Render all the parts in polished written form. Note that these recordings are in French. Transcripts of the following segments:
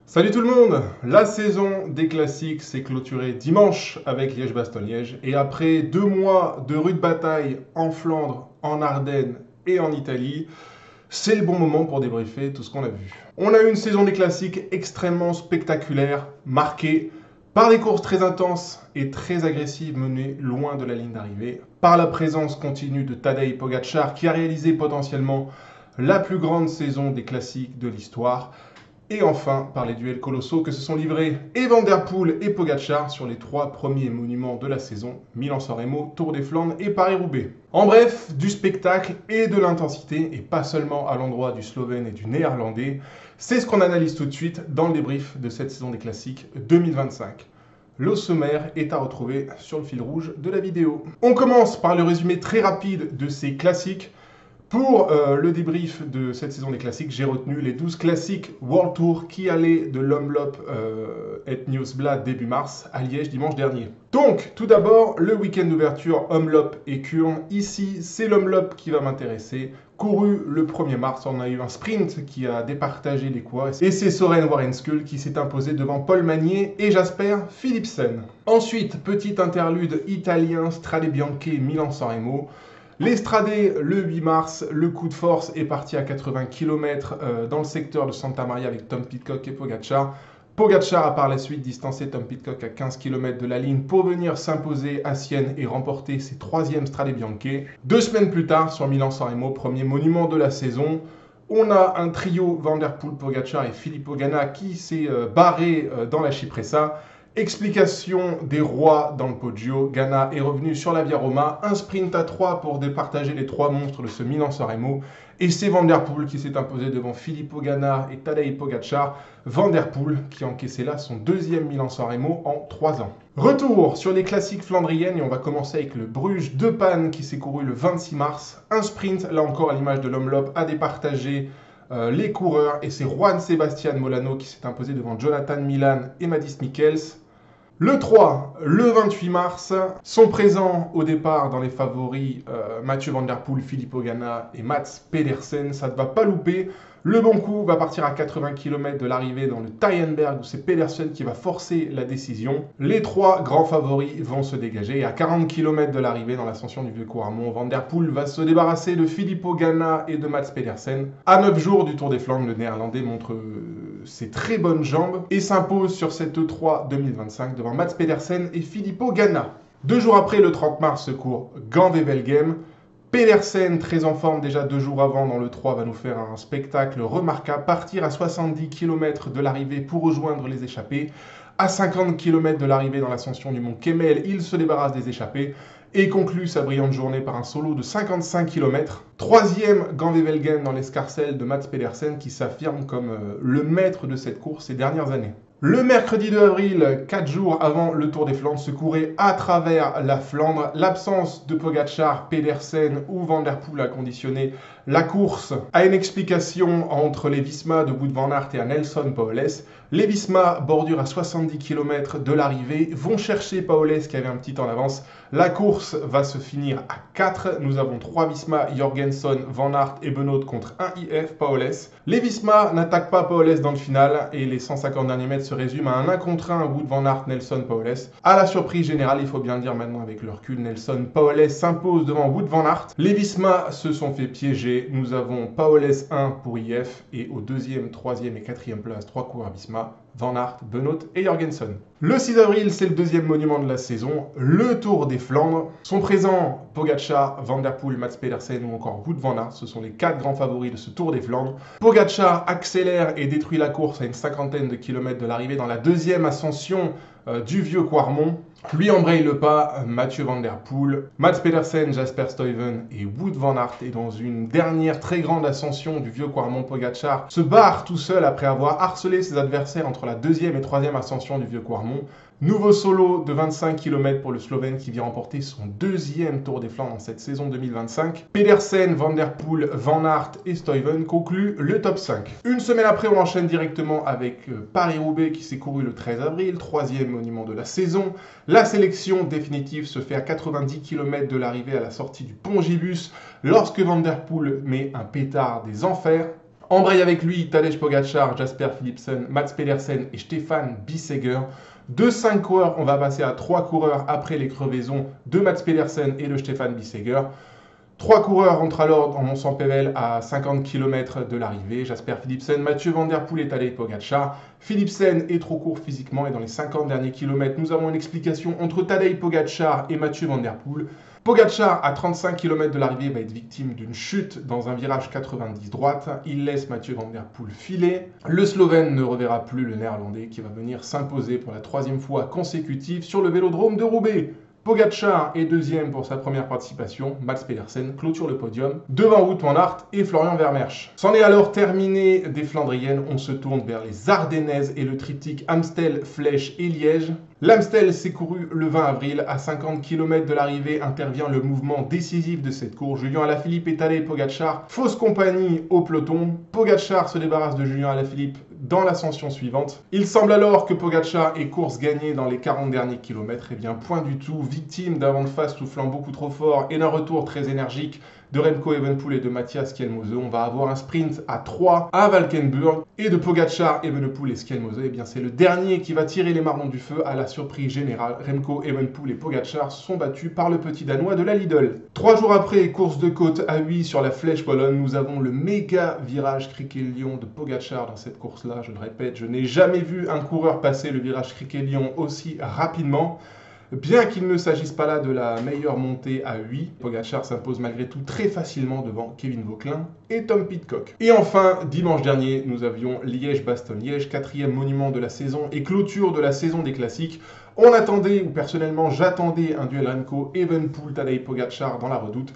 Salut tout le monde! La saison des classiques s'est clôturée dimanche avec Liège-Bastogne-Liège et après 2 mois de rude bataille en Flandre, en Ardennes et en Italie, c'est le bon moment pour débriefer tout ce qu'on a vu. On a eu une saison des classiques extrêmement spectaculaire, marquée par des courses très intenses et très agressives menées loin de la ligne d'arrivée, par la présence continue de Tadej Pogačar qui a réalisé potentiellement la plus grande saison des classiques de l'histoire, et enfin par les duels colossaux que se sont livrés et Van der Poel et Pogačar sur les 3 premiers monuments de la saison, Milan-San Remo, Tour des Flandres et Paris-Roubaix. En bref, du spectacle et de l'intensité, et pas seulement à l'endroit du Slovène et du Néerlandais, c'est ce qu'on analyse tout de suite dans le débrief de cette saison des classiques 2025. Le sommaire est à retrouver sur le fil rouge de la vidéo. On commence par le résumé très rapide de ces classiques. Pour le débrief de cette saison des classiques, j'ai retenu les 12 classiques World Tour qui allaient de l'Omloop et Nieuwsblad début mars à Liège dimanche dernier. Donc, tout d'abord, le week-end d'ouverture Omloop et Kuurne. Ici, c'est l'Omloop qui va m'intéresser. Couru le 1er mars, on a eu un sprint qui a départagé les coureurs et c'est Søren Warrenskull qui s'est imposé devant Paul Magnier et Jasper Philipsen. Ensuite, petit interlude italien Strade Bianche Milan-San Remo. L'Estradé, le 8 mars, le coup de force est parti à 80 km dans le secteur de Santa Maria avec Tom Pidcock et Pogačar. Pogačar a par la suite distancé Tom Pidcock à 15 km de la ligne pour venir s'imposer à Sienne et remporter ses 3e Strade Bianche. 2 semaines plus tard, sur Milan-San Remo, premier monument de la saison, on a un trio Van der Poel, Pogačar et Filippo Ganna qui s'est barré dans la Cipressa. Explication des rois dans le Poggio, Ganna est revenu sur la Via Roma, un sprint à 3 pour départager les 3 monstres de ce Milan-San Remo, et c'est Van der Poel qui s'est imposé devant Filippo Ganna et Tadej Pogačar. Van der Poel qui a encaissé là son 2e Milan-San Remo en 3 ans. Retour sur les classiques flandriennes et on va commencer avec le Bruges de Panne qui s'est couru le 26 mars. Un sprint, là encore à l'image de l'Omloop, à départager les coureurs, et c'est Juan Sebastian Molano qui s'est imposé devant Jonathan Milan et Madis Michels. Le 3, le 28 mars, sont présents au départ dans les favoris Mathieu Van der Poel, Filippo Ganna et Mats Pedersen. Ça ne va pas louper. Le bon coup va partir à 80 km de l'arrivée dans le Tyenberg où c'est Pedersen qui va forcer la décision. Les 3 grands favoris vont se dégager et à 40 km de l'arrivée dans l'ascension du Vieux-Coirmont, Van der Poel va se débarrasser de Filippo Ganna et de Mats Pedersen. À 9 jours du Tour des Flandres, le Néerlandais montre ses très bonnes jambes et s'impose sur cette E3 2025 devant Mats Pedersen et Filippo Ganna. 2 jours après, le 30 mars, se court Gand-Wevelgem. Pedersen, très en forme déjà 2 jours avant dans le 3, va nous faire un spectacle remarquable. Partir à 70 km de l'arrivée pour rejoindre les échappés. À 50 km de l'arrivée dans l'ascension du mont Kemmel, il se débarrasse des échappés et conclut sa brillante journée par un solo de 55 km. 3e Gand-Wevelgem dans l'escarcelle de Mats Pedersen qui s'affirme comme le maître de cette course ces dernières années. Le mercredi 2 avril, 4 jours avant le Tour des Flandres, se courait à travers la Flandre. L'absence de Pogačar, Pedersen ou Van der Poel a conditionné la course à une explication entre les Visma de Wout van Aert et à Nelson Powless. Les Visma bordurent à 70 km de l'arrivée, vont chercher Powless qui avait un petit temps d'avance. La course va se finir à 4. Nous avons 3 Visma, Jorgenson, Van Aert et Benoot contre 1 IF, Powless. Les Visma n'attaquent pas Powless dans le final et les 150 derniers mètres se résument à un 1 contre 1 Wout van Aert, Nelson, Powless. À la surprise générale, il faut bien le dire maintenant avec le recul, Nelson Powless s'impose devant Wout van Aert. Les Visma se sont fait piéger. Nous avons Powless 1 pour IF et au 2e, 3e et 4e place 3 coureurs Visma, Van Aert, Benoot et Jorgenson. Le 6 avril, c'est le 2e monument de la saison, le Tour des Flandres. Sont présents Pogačar, Van der Poel, Mats Pedersen ou encore Wout van Aert. Ce sont les 4 grands favoris de ce Tour des Flandres. Pogačar accélère et détruit la course à une 50aine de kilomètres de l'arrivée dans la 2e ascension du Vieux-Coirmont. Lui embraye le pas, Mathieu Van der Poel, Mats Pedersen, Jasper Stuyven et Wout van Aert. Et dans une dernière très grande ascension du Vieux-Coirmont, Pogačar se barre tout seul après avoir harcelé ses adversaires entre la 2e et 3e ascension du Vieux-Coirmont. Nouveau solo de 25 km pour le Slovène qui vient remporter son 2e Tour des Flandres en cette saison 2025. Pedersen, Van der Poel, Van Aert et Stuyven concluent le top 5. Une semaine après, on enchaîne directement avec Paris-Roubaix qui s'est couru le 13 avril, 3e monument de la saison. La sélection définitive se fait à 90 km de l'arrivée à la sortie du pont Gibus lorsque Van der Poel met un pétard des enfers. Embraye avec lui Tadej Pogačar, Jasper Philipsen, Mats Pedersen et Stefan Bissegger. De 5 coureurs, on va passer à 3 coureurs après les crevaisons de Mats Pedersen et de Stefan Bissegger. 3 coureurs entrent alors en Mont-Saint-Pével à 50 km de l'arrivée. Jasper Philipsen, Mathieu Van Der Poel et Tadej Pogačar. Philipsen est trop court physiquement et dans les 50 derniers kilomètres, nous avons une explication entre Tadej Pogačar et Mathieu Van Der Poel. Pogačar, à 35 km de l'arrivée, va être victime d'une chute dans un virage 90 droite. Il laisse Mathieu Van Der Poel filer. Le Slovène ne reverra plus le Néerlandais qui va venir s'imposer pour la 3e fois consécutive sur le vélodrome de Roubaix. Pogačar est 2e pour sa première participation. Mats Pedersen clôture le podium devant Wout van Aert et Florian Vermeersch. C'en est alors terminé des Flandriennes. On se tourne vers les Ardennaises et le triptyque Amstel, Flèche et Liège. L'Amstel s'est couru le 20 avril. À 50 km de l'arrivée intervient le mouvement décisif de cette course. Julien Alaphilippe et Tadej Pogačar, fausse compagnie au peloton. Pogačar se débarrasse de Julien Alaphilippe dans l'ascension suivante. Il semble alors que Pogačar ait course gagnée dans les 40 derniers kilomètres. Et bien, point du tout. Victime d'un vent de face soufflant beaucoup trop fort et d'un retour très énergique de Remco Evenepoel et de Matthias Kielmose. On va avoir un sprint à 3 à Valkenburg. Et de Pogačar, Evenepoel et Kielmose, eh bien c'est le dernier qui va tirer les marrons du feu. À la surprise générale, Remco Evenepoel et Pogačar sont battus par le petit Danois de la Lidl. 3 jours après, course de côte à 8 sur la Flèche Wallonne, nous avons le méga virage Criquet-Lyon de Pogačar dans cette course-là. Je le répète, je n'ai jamais vu un coureur passer le virage Criquet-Lyon aussi rapidement. Bien qu'il ne s'agisse pas là de la meilleure montée à 8, Pogačar s'impose malgré tout très facilement devant Kevin Vauquelin et Tom Pidcock. Et enfin, dimanche dernier, nous avions Liège-Bastogne-Liège, 4e monument de la saison et clôture de la saison des classiques. On attendait, ou personnellement j'attendais, un duel Remco Evenepoel-Tadej Pogačar dans la redoute.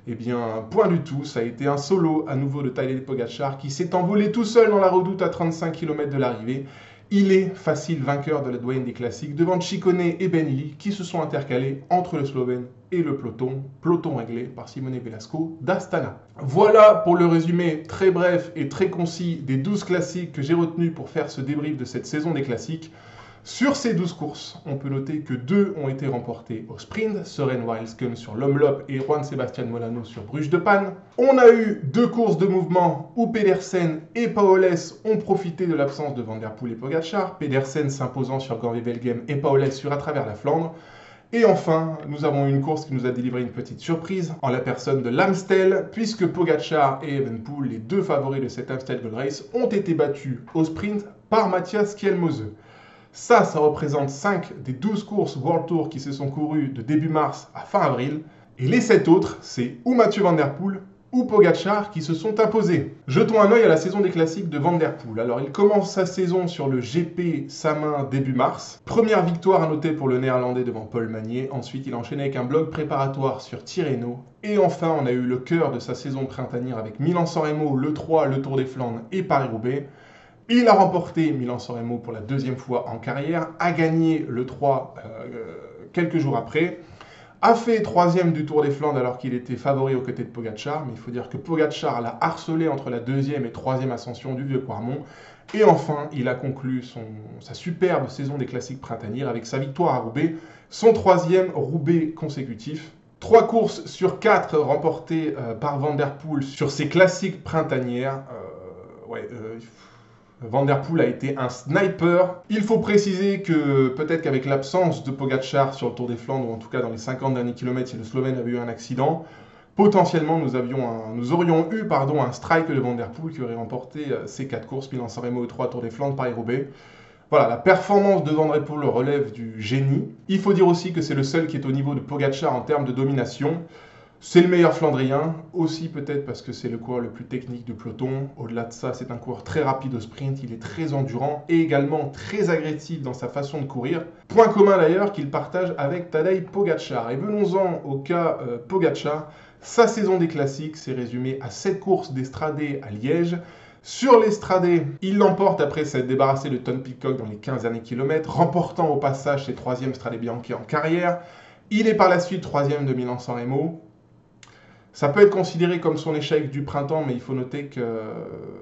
Eh bien, point du tout, ça a été un solo à nouveau de Tadej Pogačar qui s'est envolé tout seul dans la redoute à 35 km de l'arrivée. Il est facile vainqueur de la doyenne des classiques devant Ciccone et Benelli qui se sont intercalés entre le Slovène et le peloton réglé par Simone Velasco d'Astana. Voilà pour le résumé très bref et très concis des 12 classiques que j'ai retenus pour faire ce débrief de cette saison des classiques. Sur ces 12 courses, on peut noter que 2 ont été remportées au sprint, Søren Waalskum sur l'Omloop et Juan Sebastian Molano sur Bruges de Panne. On a eu 2 courses de mouvement où Pedersen et Pauwels ont profité de l'absence de Van Der Poel et Pogačar, Pedersen s'imposant sur Goorle-Veldegem et Pauwels sur à travers la Flandre. Et enfin, nous avons eu une course qui nous a délivré une petite surprise en la personne de l'Amstel, puisque Pogačar et Evenepoel, les 2 favoris de cette Amstel Gold Race, ont été battus au sprint par Matthias Kielmose. Ça représente 5 des 12 courses World Tour qui se sont courues de début mars à fin avril. Et les 7 autres, c'est ou Mathieu Van Der Poel ou Pogačar qui se sont imposés. Jetons un œil à la saison des classiques de Van Der Poel. Alors il commence sa saison sur le GP Samin début mars. Première victoire à noter pour le Néerlandais devant Paul Magnier. Ensuite il enchaînait avec un blog préparatoire sur Tirreno. Et enfin on a eu le cœur de sa saison printanière avec Milan-San Remo, le 3, le Tour des Flandres et Paris-Roubaix. Il a remporté Milan-San Remo pour la 2e fois en carrière, a gagné le 3 quelques jours après, a fait 3e du Tour des Flandres alors qu'il était favori aux côtés de Pogačar, mais il faut dire que Pogačar l'a harcelé entre la 2e et 3e ascension du Vieux-Quarmont. Et enfin, il a conclu sa superbe saison des classiques printanières avec sa victoire à Roubaix, son 3e Roubaix consécutif. 3 courses sur 4 remportées par Van Der Poel sur ces classiques printanières. Van Der Poel a été un sniper. Il faut préciser que peut-être qu'avec l'absence de Pogačar sur le Tour des Flandres, ou en tout cas dans les 50 derniers kilomètres, si le Slovène avait eu un accident, potentiellement nous aurions eu un strike de Van Der Poel qui aurait remporté ces 4 courses, Milan-San Remo, 3 Tour des Flandres, Paris-Roubaix. Voilà, la performance de Van Der Poel relève du génie. Il faut dire aussi que c'est le seul qui est au niveau de Pogačar en termes de domination. C'est le meilleur Flandrien, aussi peut-être parce que c'est le coureur le plus technique de peloton. Au-delà de ça, c'est un coureur très rapide au sprint, il est très endurant et également très agressif dans sa façon de courir. Point commun d'ailleurs qu'il partage avec Tadej Pogačar. Et venons-en au cas Pogačar. Sa saison des classiques s'est résumée à 7 courses d'Estradé à Liège. Sur l'Estradé, il l'emporte après s'être débarrassé de Tom Pidcock dans les 15 derniers kilomètres, remportant au passage ses 3e Strade Bianche en carrière. Il est par la suite 3e de Milan-San Remo. Ça peut être considéré comme son échec du printemps, mais il faut noter que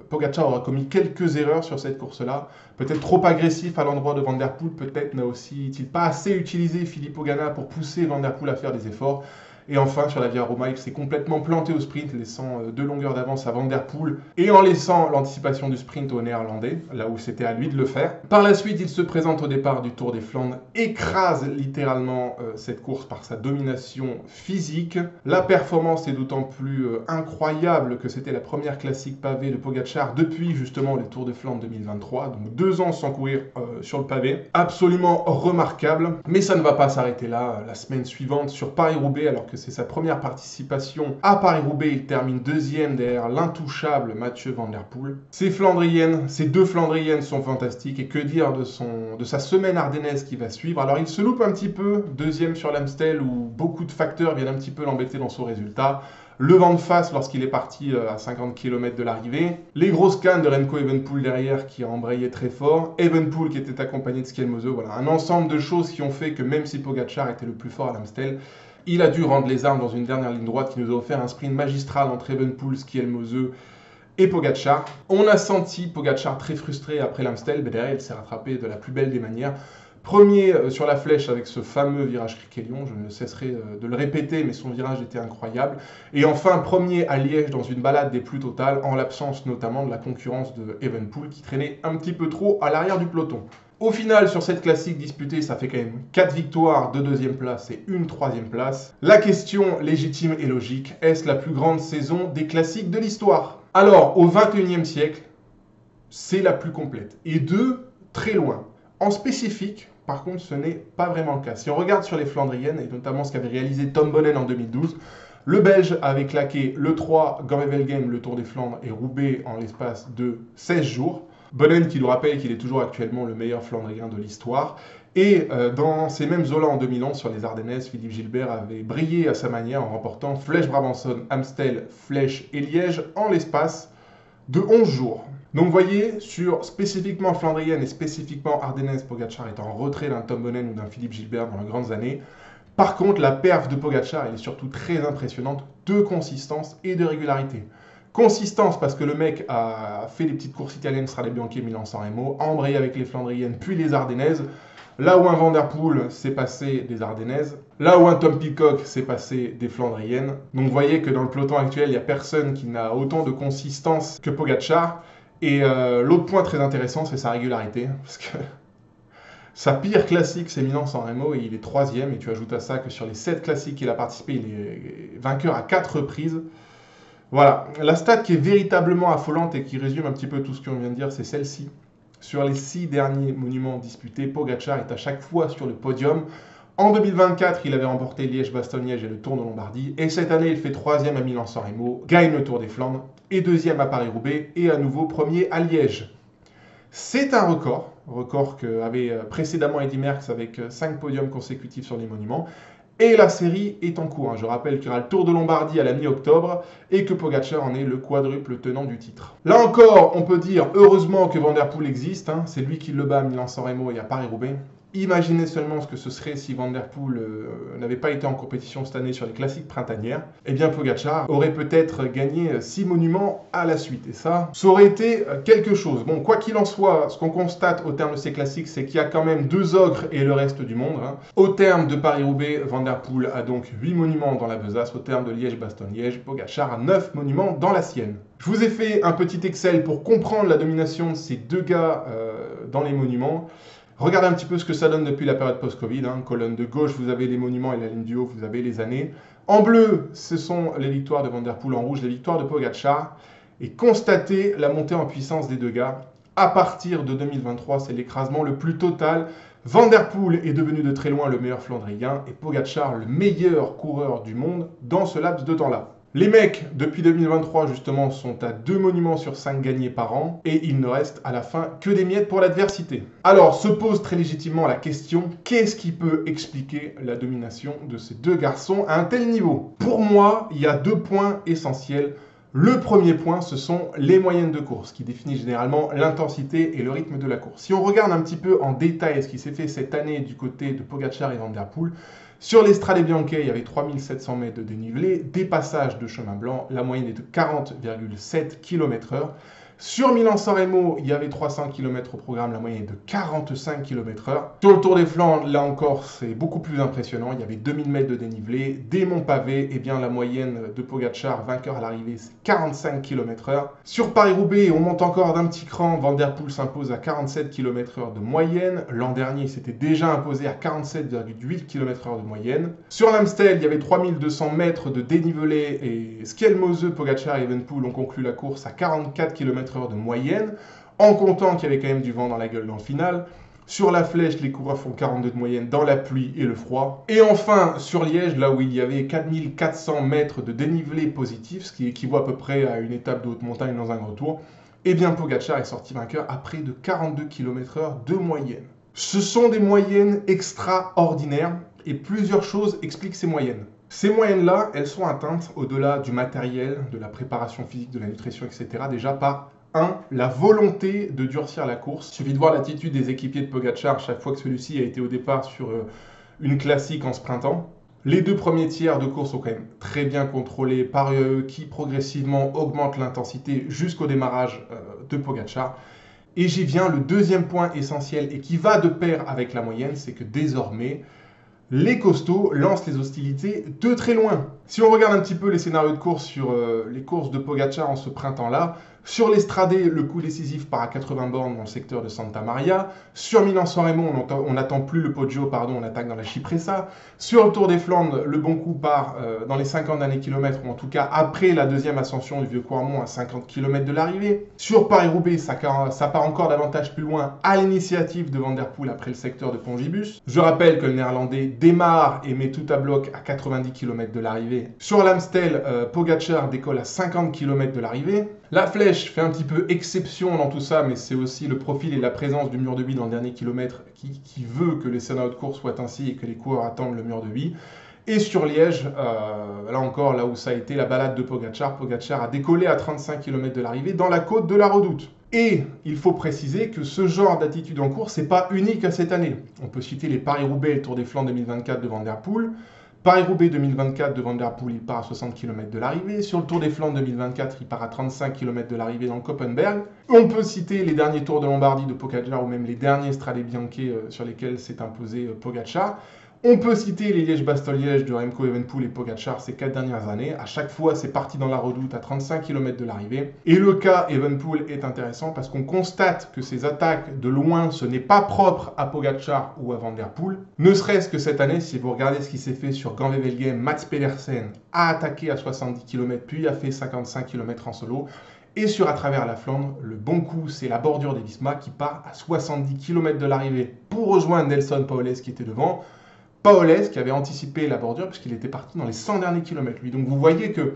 Pogačar aura commis quelques erreurs sur cette course-là. Peut-être trop agressif à l'endroit de Van Der Poel, peut-être n'a aussi pas assez utilisé Filippo Ganna pour pousser Van Der Poel à faire des efforts. Et enfin, sur la Via Roma, il s'est complètement planté au sprint, laissant 2 longueurs d'avance à Van Der Poel et en laissant l'anticipation du sprint aux Néerlandais, là où c'était à lui de le faire. Par la suite, il se présente au départ du Tour des Flandres, écrase littéralement cette course par sa domination physique. La performance est d'autant plus incroyable que c'était la première classique pavée de Pogačar depuis justement les Tours des Flandres 2023, donc 2 ans sans courir sur le pavé. Absolument remarquable, mais ça ne va pas s'arrêter là. La semaine suivante sur Paris-Roubaix, alors que c'est sa première participation à Paris-Roubaix, il termine 2e derrière l'intouchable Mathieu Van Der Poel. Ces Flandriennes, ces 2 Flandriennes sont fantastiques, et que dire de sa semaine ardennaise qui va suivre. Alors il se loupe un petit peu, 2e sur l'Amstel, où beaucoup de facteurs viennent un petit peu l'embêter dans son résultat. Le vent de face lorsqu'il est parti à 50 km de l'arrivée. Les grosses cannes de Remco Evenepoel derrière qui a embrayé très fort. Evenepoel qui était accompagné de Skelmose. Voilà, un ensemble de choses qui ont fait que même si Pogačar était le plus fort à l'Amstel, il a dû rendre les armes dans une dernière ligne droite qui nous a offert un sprint magistral entre Evenepoel, Skelmose et Pogačar. On a senti Pogačar très frustré après l'Amstel, mais derrière il s'est rattrapé de la plus belle des manières. Premier sur la flèche avec ce fameux virage Criquelion, je ne cesserai de le répéter, mais son virage était incroyable. Et enfin, premier à Liège dans une balade des plus totales, en l'absence notamment de la concurrence de Evenepoel qui traînait un petit peu trop à l'arrière du peloton. Au final, sur cette classique disputée, ça fait quand même 4 victoires, 2 deuxième places et 1 troisième place. La question légitime et logique, est-ce la plus grande saison des classiques de l'histoire? Alors, au XXIe siècle, c'est la plus complète, et de très loin. En spécifique, par contre, ce n'est pas vraiment le cas. Si on regarde sur les Flandriennes, et notamment ce qu'avait réalisé Tom Bonnen en 2012, le Belge avait claqué le 3, Gore-Wevelgem, le Tour des Flandres et Roubaix en l'espace de 16 jours. Bonnen qui nous rappelle qu'il est toujours actuellement le meilleur Flandrien de l'histoire. Et dans ces mêmes eaux-là en 2011, sur les Ardennaises, Philippe Gilbert avait brillé à sa manière en remportant Flèche-Brabançonne, Amstel, Flèche et Liège en l'espace de 11 jours. Donc vous voyez, sur spécifiquement Flandrienne et spécifiquement Ardennaise, Pogačar est en retrait d'un Tom Bonnen ou d'un Philippe Gilbert dans les grandes années. Par contre, la perf de Pogačar, elle est surtout très impressionnante de consistance et de régularité. Consistance parce que le mec a fait des petites courses italiennes, Strade Bianche, Milan-San Remo, a embrayé avec les Flandriennes puis les Ardennaises. Là où un Van Der Poel s'est passé des Ardennaises, là où un Tom Pidcock s'est passé des Flandriennes. Donc vous voyez que dans le peloton actuel, il n'y a personne qui n'a autant de consistance que Pogačar. Et l'autre point très intéressant, c'est sa régularité, parce que sa pire classique, c'est Milan-San Remo, et il est 3e, et tu ajoutes à ça que sur les 7 classiques qu'il a participé, il est vainqueur à 4 reprises. Voilà, la stat qui est véritablement affolante et qui résume un petit peu tout ce qu'on vient de dire, c'est celle-ci. Sur les 6 derniers monuments disputés, Pogačar est à chaque fois sur le podium. En 2024, il avait remporté Liège-Bastogne-Liège et le Tour de Lombardie. Et cette année, il fait 3e à Milan-San Remo, gagne le Tour des Flandres, et 2e à Paris-Roubaix, et à nouveau 1er à Liège. C'est un record qu'avait précédemment Eddy Merckx avec 5 podiums consécutifs sur les monuments. Et la série est en cours. Je rappelle qu'il y aura le Tour de Lombardie à la mi-octobre et que Pogačar en est le quadruple tenant du titre. Là encore, on peut dire heureusement que Van Der Poel existe. C'est lui qui le bat à Milan-San Remo et à Paris-Roubaix. Imaginez seulement ce que ce serait si Van Der Poel n'avait pas été en compétition cette année sur les classiques printanières. Eh bien, Pogačar aurait peut-être gagné 6 monuments à la suite. Et ça aurait été quelque chose. Bon, quoi qu'il en soit, ce qu'on constate au terme de ces classiques, c'est qu'il y a quand même 2 ogres et le reste du monde. Au terme de Paris-Roubaix, Van Der Poel a donc 8 monuments dans la besace. Au terme de Liège-Bastogne-Liège, Pogačar a 9 monuments dans la sienne. Je vous ai fait un petit Excel pour comprendre la domination de ces 2 gars dans les monuments. Regardez un petit peu ce que ça donne depuis la période post-Covid. Colonne de gauche, vous avez les monuments et la ligne du haut, vous avez les années. En bleu, ce sont les victoires de Van Der Poel. En rouge, les victoires de Pogačar. Et constatez la montée en puissance des 2 gars. À partir de 2023, c'est l'écrasement le plus total. Van Der Poel est devenu de très loin le meilleur Flandrien et Pogačar le meilleur coureur du monde dans ce laps de temps-là. Les mecs, depuis 2023, justement, sont à 2 monuments sur 5 gagnés par an, et il ne reste à la fin que des miettes pour l'adversité. Alors, se pose très légitimement la question, qu'est-ce qui peut expliquer la domination de ces 2 garçons à un tel niveau? Pour moi, il y a 2 points essentiels. Le premier point, ce sont les moyennes de course, qui définissent généralement l'intensité et le rythme de la course. Si on regarde un petit peu en détail ce qui s'est fait cette année du côté de Pogačar et Van Der Poel, sur les Strade Bianche, il y avait 3700 mètres de dénivelé, des passages de chemin blanc, la moyenne est de 40,7 km/h. Sur Milan-San Remo, il y avait 300 km au programme, la moyenne est de 45 km/h. Sur le Tour des Flandres, là encore, c'est beaucoup plus impressionnant. Il y avait 2000 mètres de dénivelé, des monts pavés. Et bien, la moyenne de Pogačar, vainqueur à l'arrivée, c'est 45 km/h. Sur Paris-Roubaix, on monte encore d'un petit cran. Van der Poel s'impose à 47 km/h de moyenne. L'an dernier, il s'était déjà imposé à 47,8 km/h de moyenne. Sur l'Amstel, il y avait 3200 mètres de dénivelé. Et Skelmose, Pogačar et Evenepoel ont conclu la course à 44 km/h de moyenne, en comptant qu'il y avait quand même du vent dans la gueule dans le final. Sur la Flèche, les coureurs font 42 de moyenne dans la pluie et le froid. Et enfin, sur Liège, là où il y avait 4400 mètres de dénivelé positif, ce qui équivaut à peu près à une étape de haute montagne dans un grand tour, eh bien Pogačar est sorti vainqueur à près de 42 km/h de moyenne. Ce sont des moyennes extraordinaires et plusieurs choses expliquent ces moyennes. Ces moyennes-là, elles sont atteintes au-delà du matériel, de la préparation physique, de la nutrition, etc. déjà par 1. La volonté de durcir la course. Il suffit de voir l'attitude des équipiers de Pogačar chaque fois que celui-ci a été au départ sur une classique en sprintant. Les 2 premiers tiers de course sont quand même très bien contrôlés par eux, qui progressivement augmentent l'intensité jusqu'au démarrage de Pogačar. Et j'y viens, le deuxième point essentiel et qui va de pair avec la moyenne, c'est que désormais, les costauds lancent les hostilités de très loin. Si on regarde un petit peu les scénarios de course sur les courses de Pogačar en ce printemps-là, sur l'Estradé, le coup décisif part à 80 bornes dans le secteur de Santa Maria. Sur Milan-San Remo, on n'attend plus le Poggio, on attaque dans la Cipressa. Sur le Tour des Flandres, le bon coup part dans les 50 derniers kilomètres, ou en tout cas après la deuxième ascension du Vieux-Coirmont à 50 km de l'arrivée. Sur Paris-Roubaix, ça part encore davantage plus loin à l'initiative de Van der Poel après le secteur de Pongibus. Je rappelle que le Néerlandais démarre et met tout à bloc à 90 km de l'arrivée. Sur l'Amstel, Pogačar décolle à 50 km de l'arrivée. La Flèche fait un petit peu exception dans tout ça, mais c'est aussi le profil et la présence du mur de vie dans le dernier kilomètre qui veut que les scénarios de course soient ainsi et que les coureurs attendent le mur de vie. Et sur Liège, là encore, là où ça a été la balade de Pogačar, Pogačar a décollé à 35 km de l'arrivée dans la côte de la Redoute. Et il faut préciser que ce genre d'attitude en course, c'est pas unique à cette année. On peut citer les Paris-Roubaix et le Tour des Flandres 2024 de Van der Poel. Paris-Roubaix 2024 de Van der Poel, il part à 60 km de l'arrivée. Sur le Tour des Flandres 2024, il part à 35 km de l'arrivée dans le Koppenberg. On peut citer les derniers Tours de Lombardie de Pogačar ou même les derniers Strade Bianche sur lesquels s'est imposé Pogačar. On peut citer les Liège-Bastogne-Liège de Remco Evenepoel et Pogačar ces 4 dernières années. À chaque fois, c'est parti dans la Redoute à 35 km de l'arrivée. Et le cas Evenepoel est intéressant parce qu'on constate que ces attaques de loin, ce n'est pas propre à Pogačar ou à Van der Poel. Ne serait-ce que cette année, si vous regardez ce qui s'est fait sur Gand-Wevelgem, Mats Pedersen a attaqué à 70 km, puis a fait 55 km en solo. Et sur à travers la Flandre, le bon coup, c'est la bordure des Visma qui part à 70 km de l'arrivée pour rejoindre Nelson Paoles qui était devant. Paoles qui avait anticipé la bordure puisqu'il était parti dans les 100 derniers kilomètres lui. Donc vous voyez que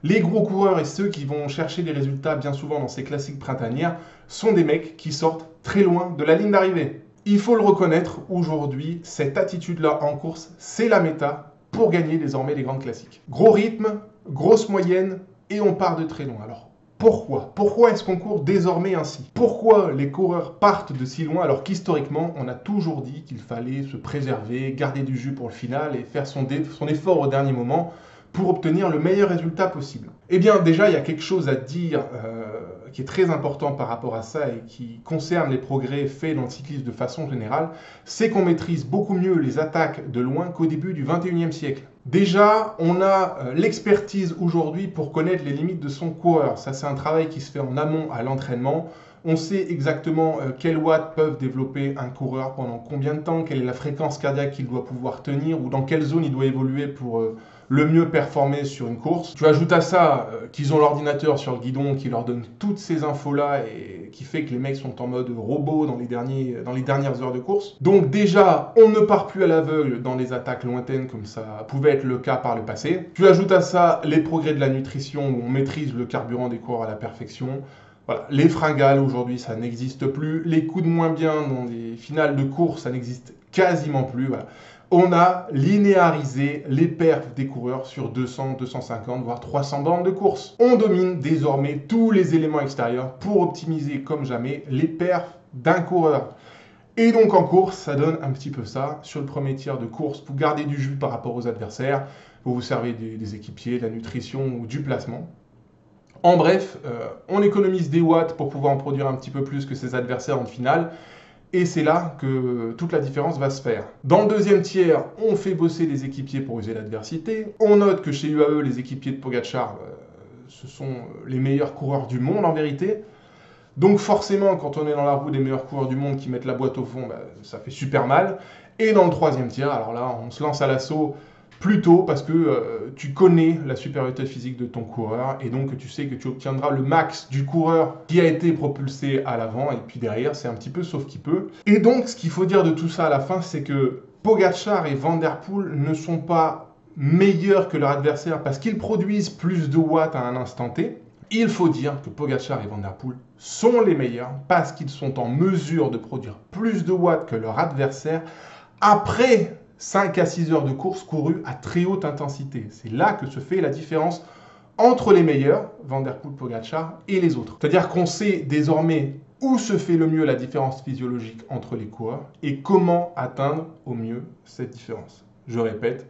les gros coureurs et ceux qui vont chercher des résultats bien souvent dans ces classiques printanières sont des mecs qui sortent très loin de la ligne d'arrivée. Il faut le reconnaître, aujourd'hui, cette attitude-là en course, c'est la méta pour gagner désormais les grandes classiques. Gros rythme, grosse moyenne et on part de très loin. Alors pourquoi ? Pourquoi est-ce qu'on court désormais ainsi ? Pourquoi les coureurs partent de si loin alors qu'historiquement, on a toujours dit qu'il fallait se préserver, garder du jus pour le final et faire son effort au dernier moment pour obtenir le meilleur résultat possible ? Eh bien, déjà, il y a quelque chose à dire qui est très important par rapport à ça et qui concerne les progrès faits dans le cyclisme de façon générale, c'est qu'on maîtrise beaucoup mieux les attaques de loin qu'au début du XXIe siècle. Déjà, on a l'expertise aujourd'hui pour connaître les limites de son coureur. Ça, c'est un travail qui se fait en amont à l'entraînement. On sait exactement quels watts peuvent développer un coureur pendant combien de temps, quelle est la fréquence cardiaque qu'il doit pouvoir tenir ou dans quelle zone il doit évoluer pour le mieux performer sur une course. Tu ajoutes à ça qu'ils ont l'ordinateur sur le guidon qui leur donne toutes ces infos-là et qui fait que les mecs sont en mode robot dans les dernières heures de course. Donc déjà, on ne part plus à l'aveugle dans les attaques lointaines comme ça pouvait être le cas par le passé. Tu ajoutes à ça les progrès de la nutrition où on maîtrise le carburant des coureurs à la perfection. Voilà, les fringales aujourd'hui ça n'existe plus, les coups de moins bien dans les finales de course ça n'existe quasiment plus. Voilà. On a linéarisé les perfs des coureurs sur 200, 250 voire 300 bornes de course. On domine désormais tous les éléments extérieurs pour optimiser comme jamais les perfs d'un coureur. Et donc en course ça donne un petit peu ça. Sur le premier tiers de course pour garder du jus par rapport aux adversaires, vous vous servez des équipiers, de la nutrition ou du placement. En bref, on économise des watts pour pouvoir en produire un petit peu plus que ses adversaires en finale. Et c'est là que toute la différence va se faire. Dans le deuxième tiers, on fait bosser les équipiers pour user l'adversité. On note que chez UAE, les équipiers de Pogačar, ce sont les meilleurs coureurs du monde en vérité. Donc forcément, quand on est dans la roue des meilleurs coureurs du monde qui mettent la boîte au fond, ça fait super mal. Et dans le troisième tiers, alors là, on se lance à l'assaut plus tôt parce que tu connais la supériorité physique de ton coureur et donc tu sais que tu obtiendras le max du coureur qui a été propulsé à l'avant et puis derrière, c'est un petit peu sauf qui peut. Et donc, ce qu'il faut dire de tout ça à la fin, c'est que Pogačar et Van der Poel ne sont pas meilleurs que leur adversaire parce qu'ils produisent plus de watts à un instant T. Il faut dire que Pogačar et Van der Poel sont les meilleurs parce qu'ils sont en mesure de produire plus de watts que leur adversaire après 5 à 6 heures de course courues à très haute intensité. C'est là que se fait la différence entre les meilleurs, Van der Poel, Pogačar, et les autres. C'est-à-dire qu'on sait désormais où se fait le mieux la différence physiologique entre les coureurs et comment atteindre au mieux cette différence. Je répète,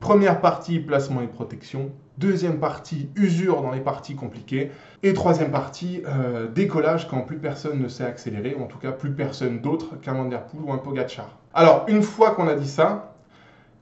première partie, placement et protection. Deuxième partie, usure dans les parties compliquées. Et troisième partie, décollage quand plus personne ne sait accélérer, ou en tout cas plus personne d'autre qu'un Van der Poel ou un Pogačar. Alors, une fois qu'on a dit ça,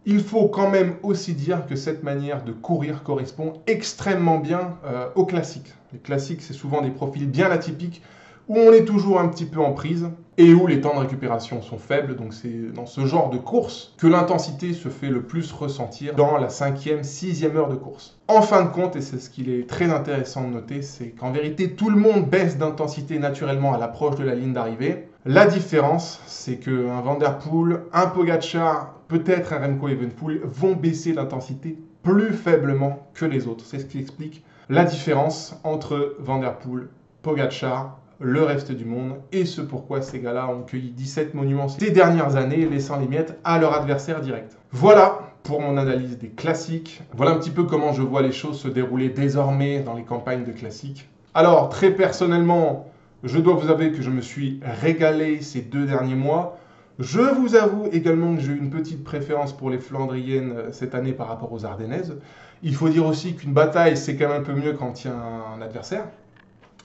il faut quand même aussi dire que cette manière de courir correspond extrêmement bien aux classiques. Les classiques, c'est souvent des profils bien atypiques, où on est toujours un petit peu en prise et où les temps de récupération sont faibles. Donc c'est dans ce genre de course que l'intensité se fait le plus ressentir dans la 5e, 6e heure de course. En fin de compte, et c'est ce qu'il est très intéressant de noter, c'est qu'en vérité, tout le monde baisse d'intensité naturellement à l'approche de la ligne d'arrivée. La différence, c'est qu'un Van der Poel, un Pogačar, peut-être un Remco Evenepoel vont baisser d'intensité plus faiblement que les autres. C'est ce qui explique la différence entre Van der Poel, Pogačar, le reste du monde, et ce pourquoi ces gars-là ont cueilli 17 monuments ces dernières années, laissant les miettes à leur adversaire direct. Voilà pour mon analyse des classiques. Voilà un petit peu comment je vois les choses se dérouler désormais dans les campagnes de classiques. Alors, très personnellement, je dois vous avouer que je me suis régalé ces 2 derniers mois. Je vous avoue également que j'ai eu une petite préférence pour les Flandriennes cette année par rapport aux Ardennaises. Il faut dire aussi qu'une bataille, c'est quand même un peu mieux quand il y a un adversaire.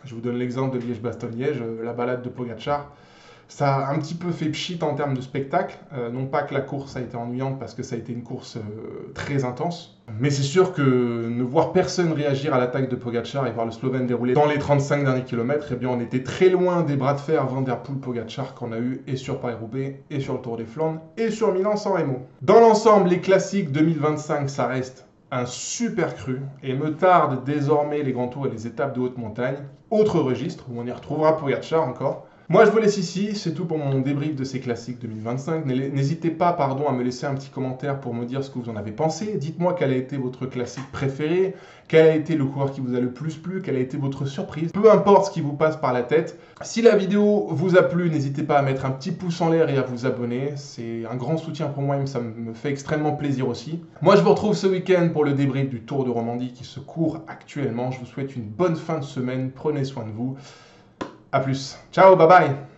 Je vous donne l'exemple de Liège-Bastogne-Liège, la balade de Pogačar. Ça a un petit peu fait pchit en termes de spectacle. Non pas que la course a été ennuyante parce que ça a été une course très intense. Mais c'est sûr que ne voir personne réagir à l'attaque de Pogačar et voir le Slovène dérouler dans les 35 derniers kilomètres, eh bien on était très loin des bras de fer Van der Poel-Pogačar qu'on a eu et sur Paris-Roubaix, et sur le Tour des Flandres, et sur Milan-San Remo. Dans l'ensemble, les classiques 2025, ça reste un super cru et me tarde désormais les grands tours et les étapes de haute montagne. Autre registre où on y retrouvera Pogačar encore. Moi je vous laisse ici, c'est tout pour mon débrief de ces classiques 2025. N'hésitez pas à me laisser un petit commentaire pour me dire ce que vous en avez pensé. Dites-moi quel a été votre classique préféré, quel a été le coureur qui vous a le plus plu, quelle a été votre surprise. Peu importe ce qui vous passe par la tête. Si la vidéo vous a plu, n'hésitez pas à mettre un petit pouce en l'air et à vous abonner. C'est un grand soutien pour moi et ça me fait extrêmement plaisir aussi. Moi je vous retrouve ce week-end pour le débrief du Tour de Romandie qui se court actuellement. Je vous souhaite une bonne fin de semaine, prenez soin de vous. A plus. Ciao, bye bye.